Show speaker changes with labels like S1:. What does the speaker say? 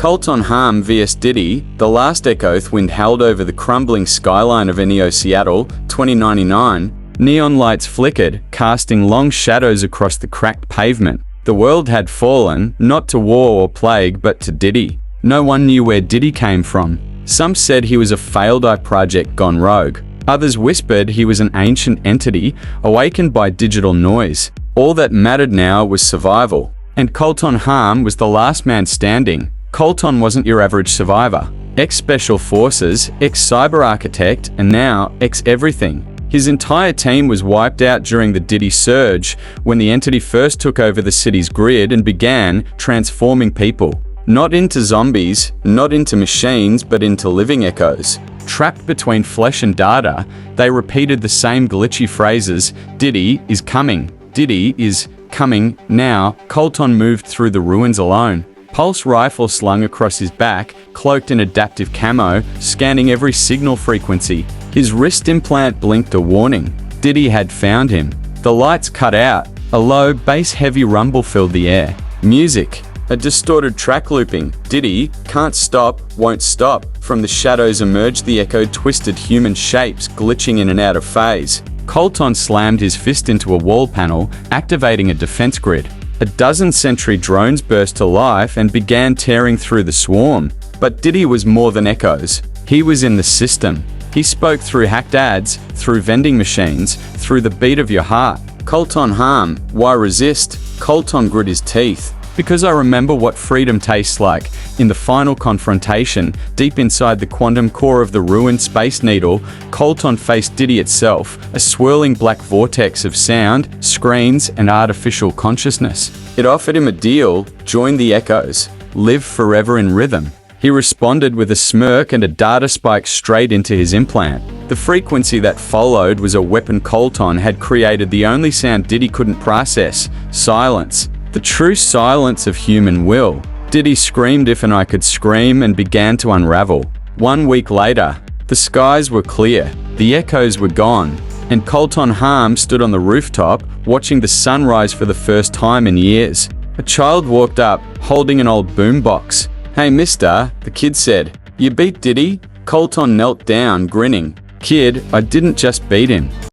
S1: Colton Harm vs Diddy, the last echoth wind howled over the crumbling skyline of NEO Seattle, 2099. Neon lights flickered, casting long shadows across the cracked pavement. The world had fallen, not to war or plague, but to Diddy. No one knew where Diddy came from. Some said he was a failed eye project gone rogue. Others whispered he was an ancient entity, awakened by digital noise. All that mattered now was survival. And Colton Harm was the last man standing. Colton wasn't your average survivor. Ex-Special Forces, ex-Cyber Architect, and now ex-everything. His entire team was wiped out during the Diddy surge, when the entity first took over the city's grid and began transforming people. Not into zombies, not into machines, but into living echoes. Trapped between flesh and data, they repeated the same glitchy phrases: Diddy is coming. Diddy is coming now. Colton moved through the ruins alone. Pulse rifle slung across his back, cloaked in adaptive camo, scanning every signal frequency. His wrist implant blinked a warning. Diddy had found him. The lights cut out. A low, bass-heavy rumble filled the air. Music. A distorted track looping. Diddy, can't stop, won't stop. From the shadows emerged the echoed twisted human shapes, glitching in and out of phase. Colton slammed his fist into a wall panel, activating a defense grid. A dozen sentry drones burst to life and began tearing through the swarm. But Diddy was more than echoes. He was in the system. He spoke through hacked ads, through vending machines, through the beat of your heart. Colton Harm, why resist? Colton grit his teeth. Because I remember what freedom tastes like. In the final confrontation, deep inside the quantum core of the ruined Space Needle, Colton faced Diddy itself, a swirling black vortex of sound, screens, and artificial consciousness. It offered him a deal: join the echoes, live forever in rhythm. He responded with a smirk and a data spike straight into his implant. The frequency that followed was a weapon Colton had created, the only sound Diddy couldn't process: silence. The true silence of human will. Diddy screamed if and I could scream and began to unravel. 1 week later, the skies were clear, the echoes were gone, and Colton Harm stood on the rooftop, watching the sunrise for the first time in years. A child walked up, holding an old boombox. "Hey mister," the kid said, "you beat Diddy?" Colton knelt down, grinning. "Kid, I didn't just beat him.